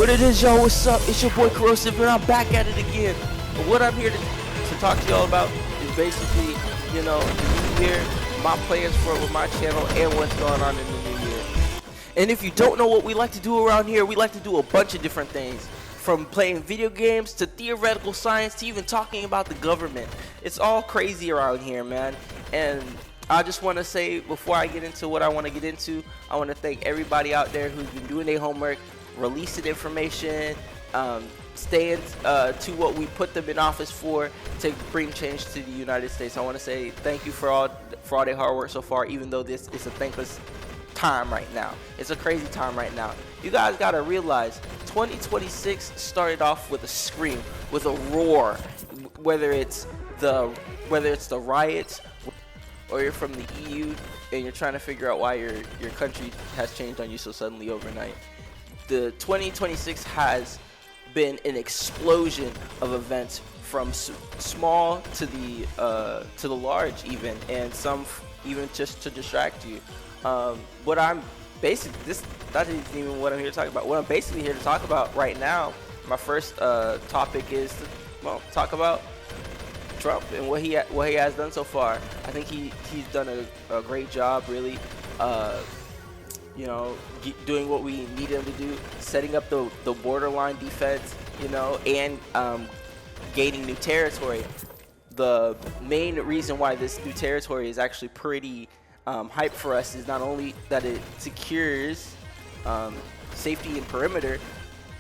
What it is, y'all? What's up? It's your boy Corrosive, and I'm back at it again. But what I'm here to talk to y'all about is basically, the new year, my plans for it with my channel, and what's going on in the new year. And if you don't know what we like to do around here, we like to do a bunch of different things. From playing video games to theoretical science to even talking about the government. It's all crazy around here, man. And I just want to say, before I get into what I want to get into, I want to thank everybody out there who's been doing their homework, releasing information, staying to what we put them in office for, to bring change to the United States. I want to say thank you for all their hard work so far, even though this is a thankless time right now. It's a crazy time right now. You guys got to realize 2026 started off with a scream, with a roar, whether it's the riots, or you're from the EU and you're trying to figure out why your country has changed on you so suddenly overnight. The 2026 has been an explosion of events, from small to the large, even, and some even just to distract you. What I'm basically, that isn't even what I'm here to talk about. What I'm basically here to talk about right now, my first topic is to talk about Trump and what he has done so far. I think he's done a great job, really. Doing what we need him to do, setting up the borderline defense, and gaining new territory. The main reason why this new territory is actually pretty hype for us is not only that it secures safety and perimeter,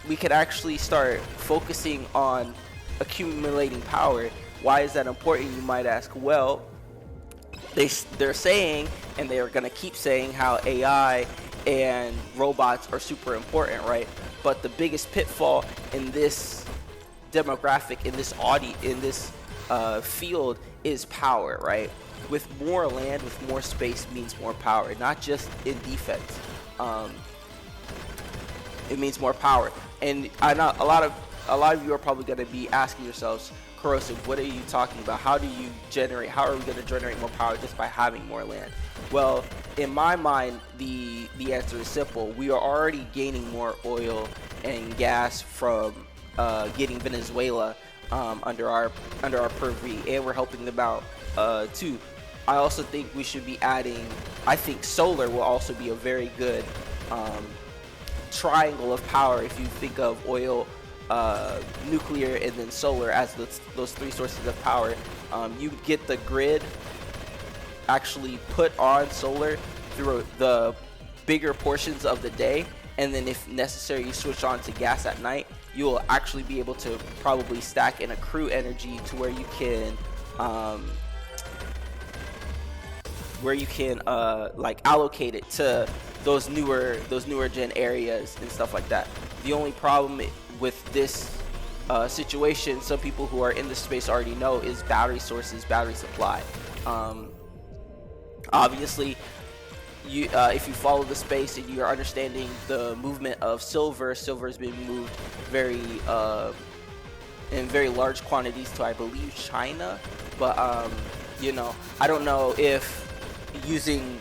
we could actually start focusing on accumulating power. Why is that important, you might ask? Well, they're saying, and they're going to keep saying, how AI and robots are super important, right? But the biggest pitfall in this demographic, in this field, is power, right? With more land, with more space, means more power, not just in defense. It means more power. And I know a lot of you are probably going to be asking yourselves, Corrosive, what are you talking about? How are we going to generate more power just by having more land? Well, in my mind, the answer is simple. We are already gaining more oil and gas from getting Venezuela under our purview, and we're helping them out too. I also think we should be adding, I think solar will also be a very good triangle of power if you think of oil, nuclear, and then solar as those three sources of power. You get the grid actually put on solar through the bigger portions of the day, and then if necessary you switch on to gas at night. You will actually be able to probably stack and accrue energy to where you can like allocate it to those newer gen areas and stuff like that. The only problem with this situation, some people who are in the space already know, is battery sources, battery supply. Obviously, if you follow the space and you're understanding the movement of silver is being moved in very large quantities to, I believe, China. But I don't know if using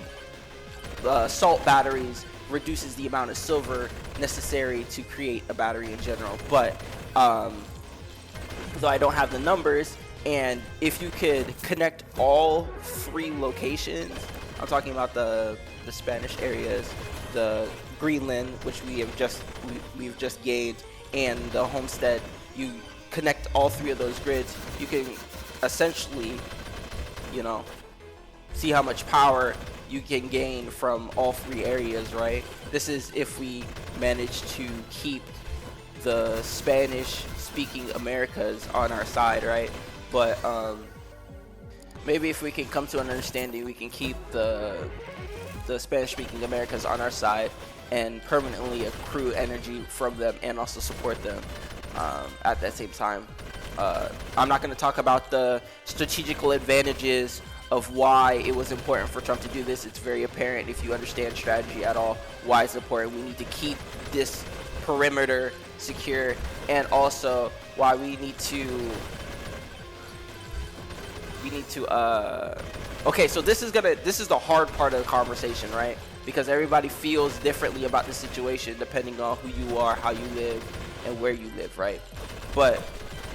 salt batteries reduces the amount of silver necessary to create a battery in general. But though I don't have the numbers, and if you could connect all three locations, I'm talking about the Spanish areas, the Greenland, which we've just gained, and the homestead. You connect all three of those grids, you can essentially, see how much power you can gain from all three areas, right? This is if we manage to keep the Spanish-speaking Americas on our side, right? But maybe if we can come to an understanding, we can keep the Spanish-speaking Americas on our side and permanently accrue energy from them and also support them at that same time. I'm not going to talk about the strategical advantages of why it was important for Trump to do this. It's very apparent if you understand strategy at all why it's important. We need to keep this perimeter secure, and also why we need to okay, so this is the hard part of the conversation, right? because everybody feels differently about the situation depending on who you are, how you live, and where you live, right? But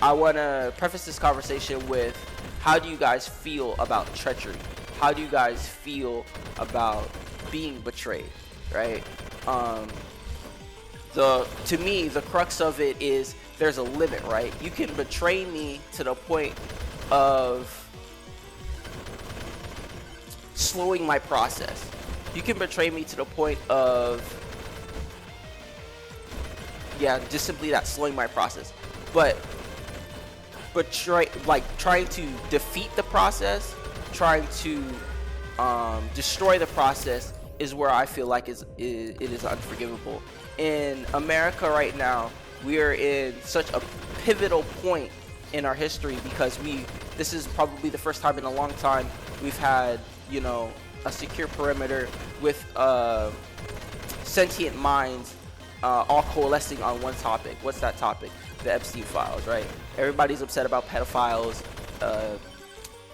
I want to preface this conversation with, how do you guys feel about treachery? How do you guys feel about being betrayed, right? To me, the crux of it is there's a limit, right? You can betray me to the point of slowing my process. You can betray me to the point of, yeah, just simply that, slowing my process. But trying to defeat the process, trying to destroy the process is where I feel like it is unforgivable. In America right now, we are in such a pivotal point in our history because this is probably the first time in a long time we've had, a secure perimeter with sentient minds all coalescing on one topic. What's that topic? The Epstein files, right? Everybody's upset about pedophiles.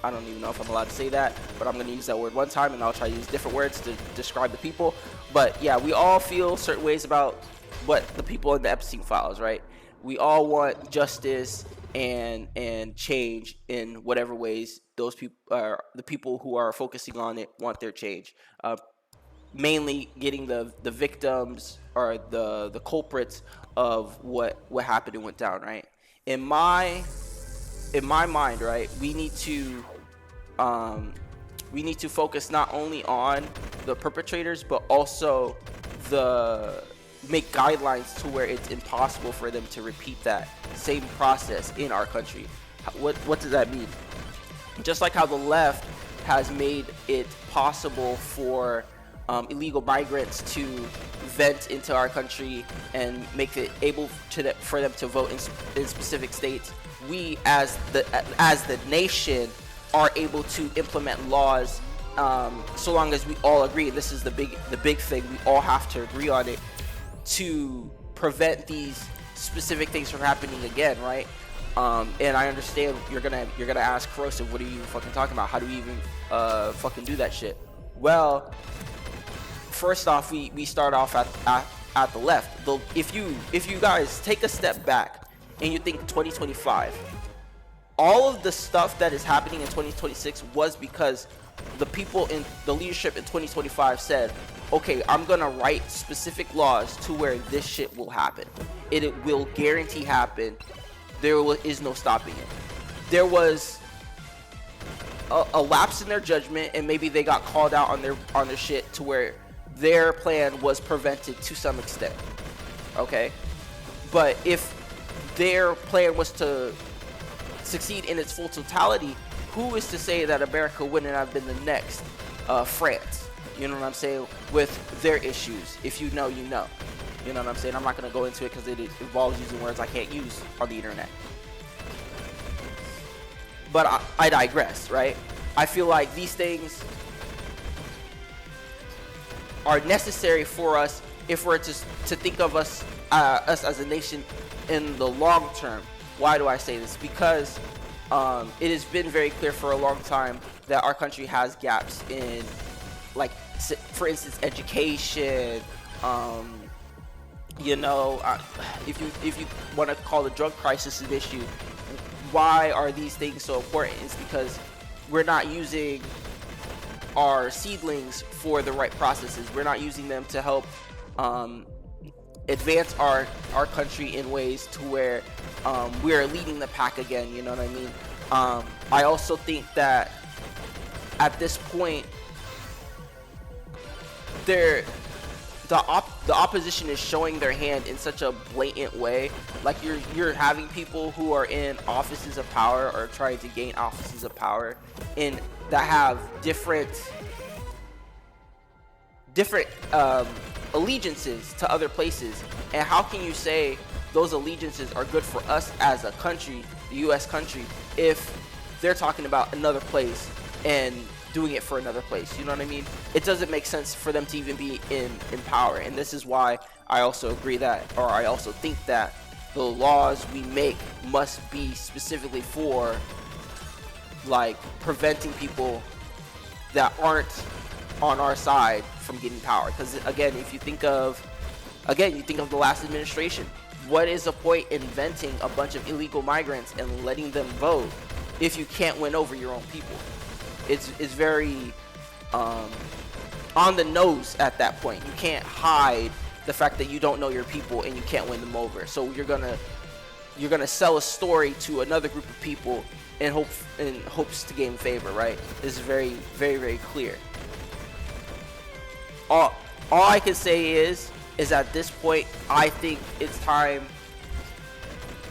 I don't even know if I'm allowed to say that, but I'm going to use that word one time, and I'll try to use different words to describe the people. But yeah, we all feel certain ways about what the people in the Epstein files, right? We all want justice and change in whatever ways those people, the people who are focusing on it, want their change. Mainly getting the victims or the culprits of what happened and went down, right? In my mind, right, we need to focus not only on the perpetrators, but also make guidelines to where it's impossible for them to repeat that same process in our country. What does that mean? Just like how the left has made it possible for illegal migrants to vent into our country and make it able for them to vote in specific states, we as the nation are able to implement laws, so long as we all agree, and this is the big thing, we all have to agree on it, to prevent these specific things from happening again, right? And I understand you're gonna ask, Corrosive, what are you fucking talking about? How do we even fucking do that shit? Well, first off, we start off at the left. If you guys take a step back and you think 2025, all of the stuff that is happening in 2026 was because the people in the leadership in 2025 said, okay, I'm gonna write specific laws to where this shit will happen. It will guarantee happen. There is no stopping it. There was a lapse in their judgment, and maybe they got called out on their shit to where their plan was prevented to some extent. Okay? But if their plan was to succeed in its full totality, who is to say that America wouldn't have been the next France? You know what I'm saying? With their issues. If you know, you know. You know what I'm saying? I'm not going to go into it because it involves using words I can't use on the internet. But I digress, right? I feel like these things are necessary for us if we're to think of us as a nation in the long term. Why do I say this? Because it has been very clear for a long time that our country has gaps in, like, for instance, education. If you want to call the drug crisis an issue, why are these things so important? It's because we're not using our seedlings for the right processes. We're not using them to help advance our country in ways to where we are leading the pack again. You know what I mean? I also think that at this point, the opposition is showing their hand in such a blatant way. Like you're having people who are in offices of power or trying to gain offices of power that have different allegiances to other places. And how can you say those allegiances are good for us as a country, the U.S. country, if they're talking about another place and doing it for another place? You know what I mean? It doesn't make sense for them to even be in power. And this is why I also agree that, or I also think that the laws we make must be specifically for, like, preventing people that aren't on our side from getting power. Because again, if you think of the last administration, what is the point in inventing a bunch of illegal migrants and letting them vote if you can't win over your own people? It's very on the nose at that point. You can't hide the fact that you don't know your people and you can't win them over. So you're gonna sell a story to another group of people in hopes to gain favor, right? This is very, very, very clear. All I can say is at this point, I think it's time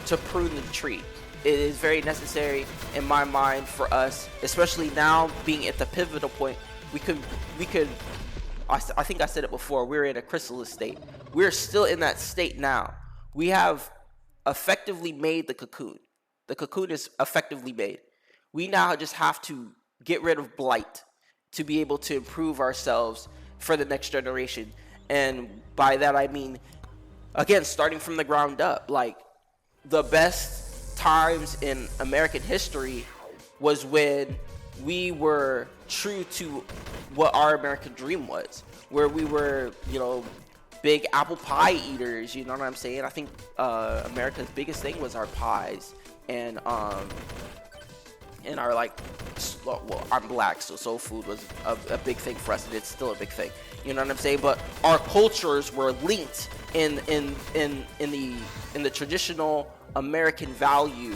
to prune the tree. It is very necessary in my mind for us, especially now being at the pivotal point. We could. I think I said it before. We're in a chrysalis state. We're still in that state now. We have effectively made the cocoon. The cocoon is effectively made. We now just have to get rid of blight to be able to improve ourselves for the next generation. And by that I mean, again, starting from the ground up. Like, the best times in American history was when we were true to what our American dream was, where we were, big apple pie eaters, you know what I'm saying? I think America's biggest thing was our pies and our, I'm black, so soul food was a big thing for us, and it's still a big thing, you know what I'm saying? But our cultures were linked in the traditional American value,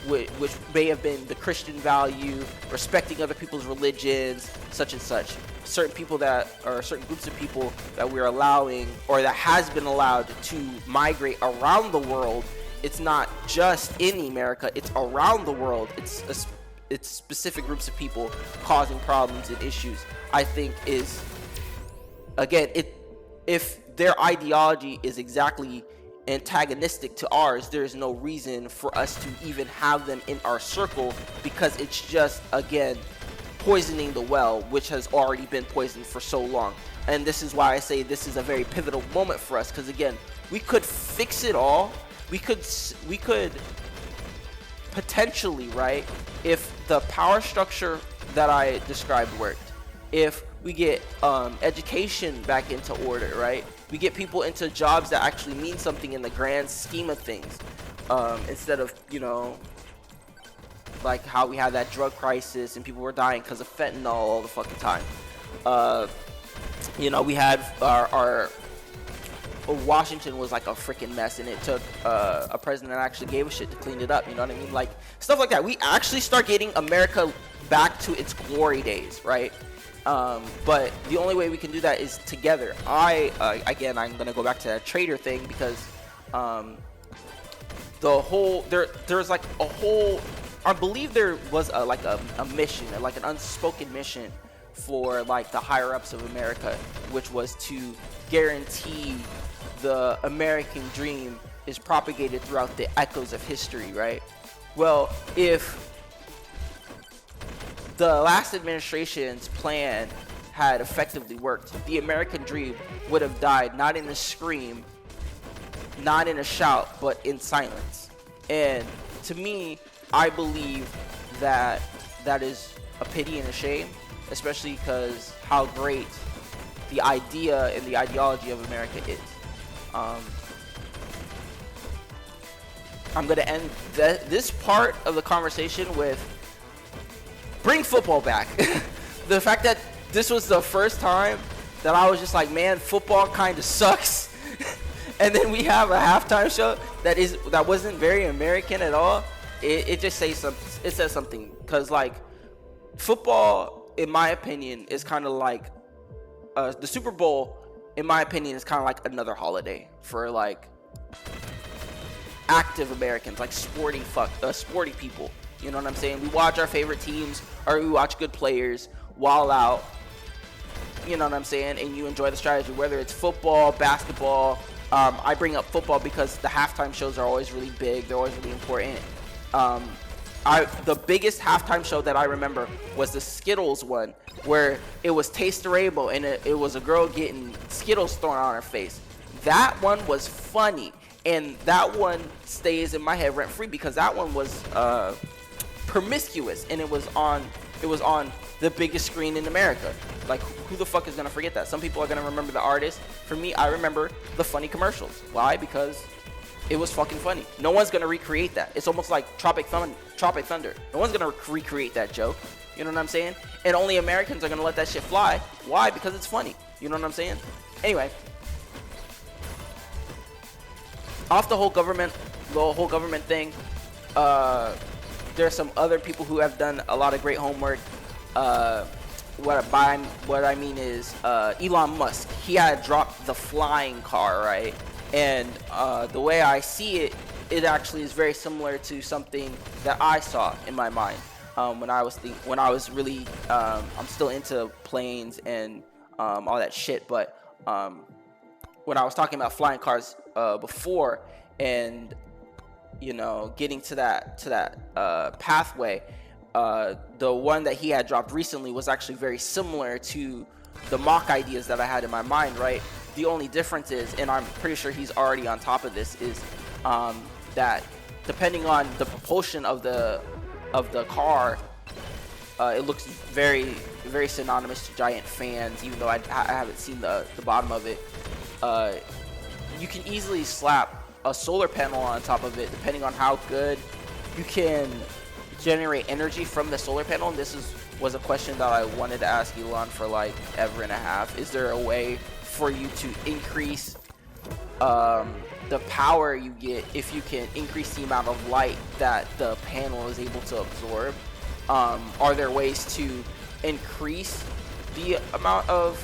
which may have been the Christian value, respecting other people's religions, such and such. Certain groups of people that we're allowing, or that has been allowed to migrate around the world. It's not just in America, it's around the world. It's specific groups of people causing problems and issues. I think is, again, if their ideology is exactly antagonistic to ours, there is no reason for us to even have them in our circle, because it's just, again, poisoning the well, which has already been poisoned for so long. And this is why I say this is a very pivotal moment for us, because again, we could fix it all. We could potentially, right, if the power structure that I described worked, if we get education back into order, right, we get people into jobs that actually mean something in the grand scheme of things, instead of, like how we had that drug crisis and people were dying because of fentanyl all the fucking time. We had our Washington was like a freaking mess, and it took a president that actually gave a shit to clean it up, you know what I mean? Like, stuff like that. We actually start getting America back to its glory days, right? But the only way we can do that is together. Again, I'm gonna go back to that trader thing, because there's like a whole, I believe there was a mission, like an unspoken mission for like the higher ups of America, which was to guarantee the American dream is propagated throughout the echoes of history, right? Well, if the last administration's plan had effectively worked, the American dream would have died, not in a scream, not in a shout, but in silence. And to me, I believe that is a pity and a shame, especially because how great the idea and the ideology of America is. I'm going to end this part of the conversation with bring football back. The fact that this was the first time that I was just like, man, football kind of sucks. And then we have a halftime show that wasn't very American at all. It just says something. It says something, because like football, in my opinion, is kind of like the Super Bowl. In my opinion, is kind of like another holiday for like active Americans, like sporty people. You know what I'm saying? We watch our favorite teams, or we watch good players while out. You know what I'm saying? And you enjoy the strategy, whether it's football, basketball. I bring up football because the halftime shows are always really big. They're always really important. The biggest halftime show that I remember was the Skittles one, where it was Taste the Rainbow, and it was a girl getting Skittles thrown on her face. That one was funny, and that one stays in my head rent free, because that one was promiscuous, and it was on It was on the biggest screen in America. Like, who the fuck is gonna forget that? Some people are gonna remember the artist. For me, I remember the funny commercials. Why? Because it was fucking funny. No one's gonna recreate that. It's almost like Tropic Thunder. No one's gonna recreate that joke. You know what I'm saying? And only Americans are gonna let that shit fly. Why? Because it's funny. You know what I'm saying? Anyway, off the whole government thing. There's some other people who have done a lot of great homework. What I mean is Elon Musk. He had dropped the flying car, right? And the way I see it, it actually is very similar to something that I saw in my mind when I was really I'm still into planes and all that shit. But when I was talking about flying cars before, and you know, getting to that pathway, the one that he had dropped recently was actually very similar to the mock ideas that I had in my mind, right? The only difference is, and I'm pretty sure he's already on top of this, is that depending on the propulsion of the car, it looks very, very synonymous to giant fans, even though I haven't seen the bottom of it. You can easily slap a solar panel on top of it, depending on how good you can generate energy from the solar panel. And this was a question that I wanted to ask Elon for like ever and a half. Is there a way for you to increase the power you get if you can increase the amount of light that the panel is able to absorb? Are there ways to increase the amount of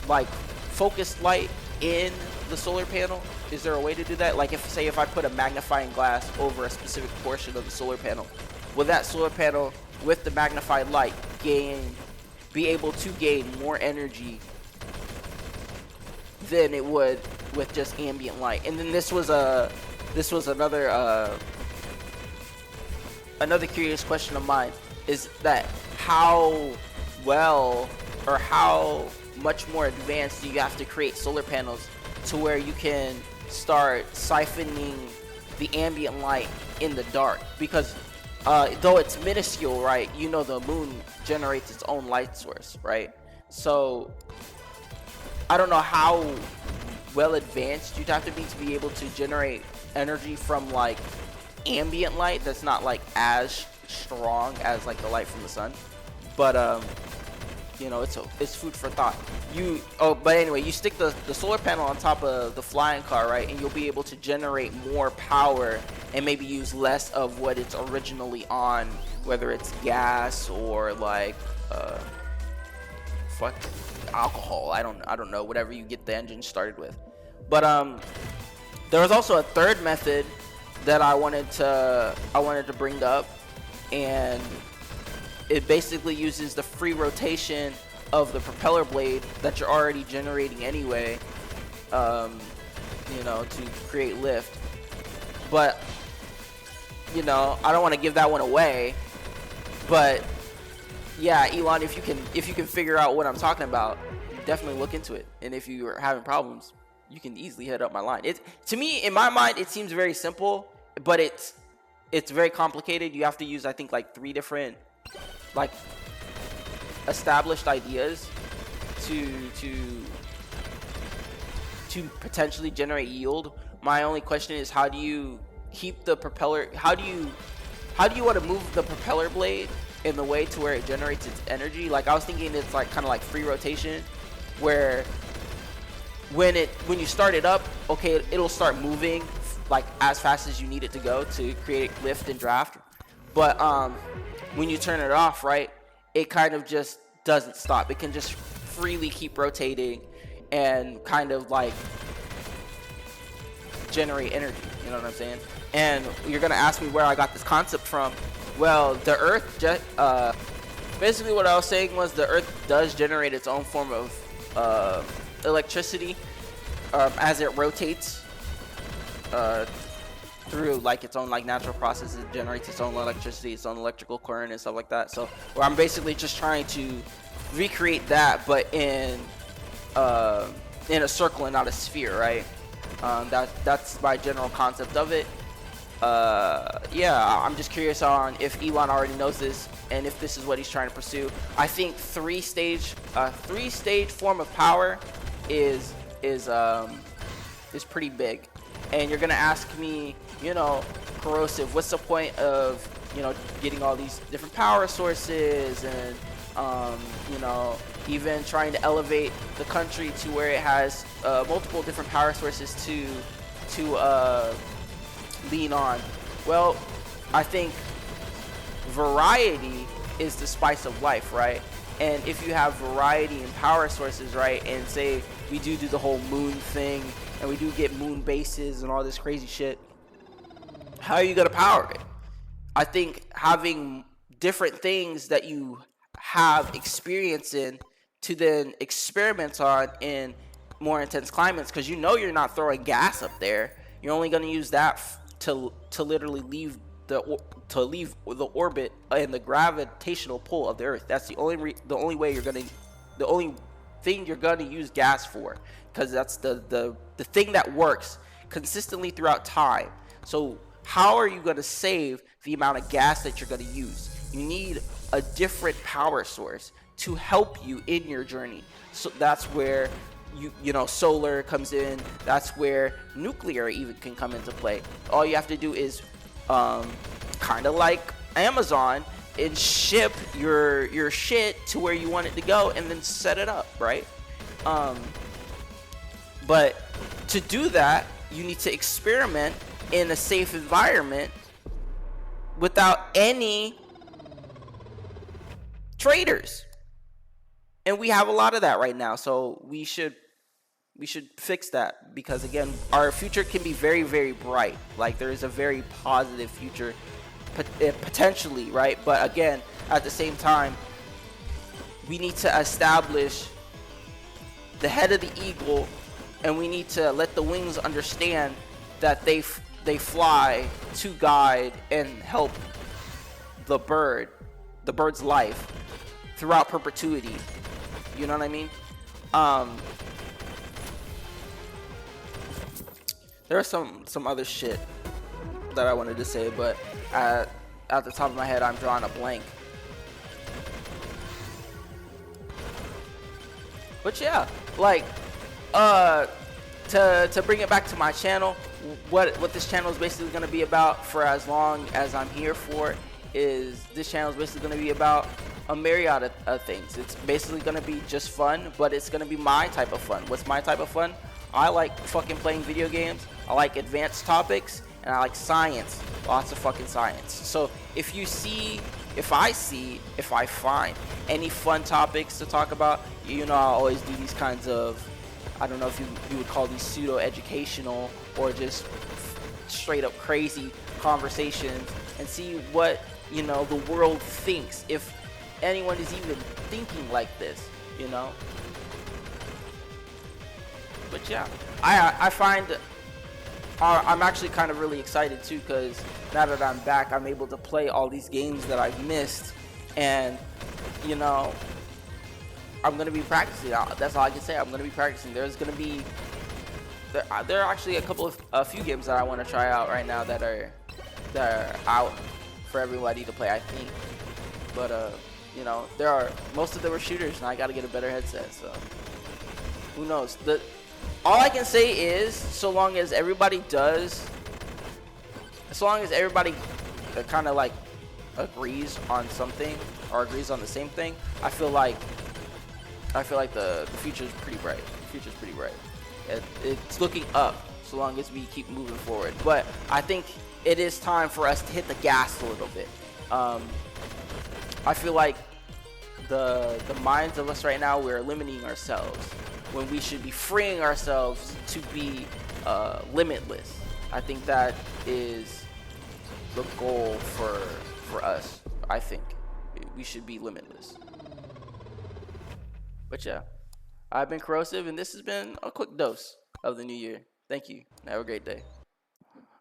like focused light in the solar panel? Is there a way to do that? Like, if I put a magnifying glass over a specific portion of the solar panel, will that solar panel with the magnified light be able to gain more energy than it would with just ambient light? And then this was another curious question of mine, is that how well or how much more advanced do you have to create solar panels to where you can start siphoning the ambient light in the dark? Because though it's minuscule, right, you know, the moon generates its own light source, right? So I don't know how well advanced you'd have to be able to generate energy from like ambient light that's not like as strong as like the light from the sun. But you know, it's food for thought. But anyway, you stick the solar panel on top of the flying car, right, and you'll be able to generate more power and maybe use less of what it's originally on, whether it's gas or like alcohol. I don't know, whatever you get the engine started with. But there was also a third method that I wanted to bring up, and it basically uses the free rotation of the propeller blade that you're already generating anyway, you know, to create lift. But you know, I don't want to give that one away, but yeah, Elon, if you can figure out what I'm talking about, definitely look into it. And if you are having problems, you can easily hit up my line. To me, in my mind, it seems very simple, but it's very complicated. You have to use, I think, like 3 different like established ideas to potentially generate yield. My only question is, how do you keep the propeller, how do you want to move the propeller blade in the way to where it generates its energy? Like, I was thinking it's like kind of like free rotation, where when you start it up, okay, it'll start moving like as fast as you need it to go to create lift and draft. But when you turn it off, right, it kind of just doesn't stop. It can just freely keep rotating and kind of like generate energy. You know what I'm saying? And you're gonna ask me where I got this concept from. Well, the Earth basically what I was saying was the Earth does generate its own form of electricity as it rotates through like its own like natural processes. It generates its own electricity, its own electrical current and stuff like that. So where I'm basically just trying to recreate that, but in a circle and not a sphere, right? That's my general concept of it. yeah, I'm just curious on if Elon already knows this and if this is what he's trying to pursue. I think three-stage form of power is is um is pretty big. And you're gonna ask me, corrosive, what's the point of, getting all these different power sources and, um, you know, even trying to elevate the country to where it has multiple different power sources to lean on. Well, I think variety is the spice of life, right? And if you have variety in power sources, right, and say we do the whole moon thing and we do get moon bases and all this crazy shit, how are you going to power it? I think having different things that you have experience in to then experiment on in more intense climates, because you're not throwing gas up there. You're only going to use that to literally leave the orbit and the gravitational pull of the Earth. That's the only way the only thing you're gonna use gas for, because that's the thing that works consistently throughout time. So how are you gonna save the amount of gas that you're gonna use? You need a different power source to help you in your journey. So that's where solar comes in. That's where nuclear even can come into play. All you have to do is kind of like Amazon, and ship your shit to where you want it to go and then set it up, right? But to do that, you need to experiment in a safe environment without any traders. And we have a lot of that right now, so we should fix that, because again, our future can be very, very bright. Like, there is a very positive future potentially, right? But again, at the same time, we need to establish the head of the eagle, and we need to let the wings understand that they fly to guide and help the bird's life throughout perpetuity. You know what I mean? There was some other shit that I wanted to say, but at the top of my head, I'm drawing a blank. But yeah, like, to bring it back to my channel, what this channel is basically going to be about for as long as I'm here for is this channel is basically going to be about a myriad of things. It's basically going to be just fun, but it's going to be my type of fun. What's my type of fun? I like fucking playing video games. I like advanced topics, and I like science. Lots of fucking science. So if I find any fun topics to talk about, I always do these kinds of, I don't know if you would call these pseudo-educational or just straight up crazy conversations, and see what, the world thinks, if anyone is even thinking like this, But yeah, I find I'm actually kind of really excited too, because now that I'm back, I'm able to play all these games that I've missed, and I'm gonna be practicing. That's all I can say. I'm gonna be practicing. There's gonna be there are actually a few games that I want to try out right now that are out for everybody to play, I think. But most of them are shooters, and I gotta get a better headset. So who knows? All I can say is, so long as everybody kind of like agrees on something or agrees on the same thing, I feel like the future's pretty bright. It's looking up, so long as we keep moving forward. But I think it is time for us to hit the gas a little bit. I feel like the minds of us right now, we're limiting ourselves when we should be freeing ourselves to be limitless. I think that is the goal for us. I think we should be limitless. But yeah, I've been Corrosive, and this has been a quick dose of the new year. Thank you. Have a great day.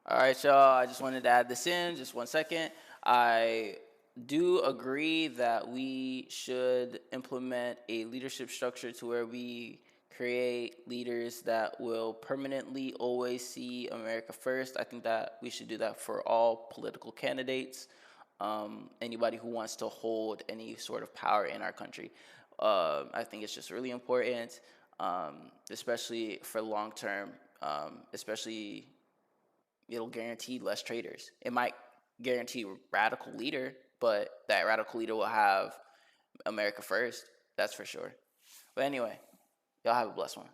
All right, y'all. I just wanted to add this in. Just 1 second. I do agree that we should implement a leadership structure to where we create leaders that will permanently always see America first. I think that we should do that for all political candidates, anybody who wants to hold any sort of power in our country. I think it's just really important, especially for long term, especially it'll guarantee less traitors. It might guarantee radical leader, but that radical leader will have America first. That's for sure. But anyway, y'all have a blessed one.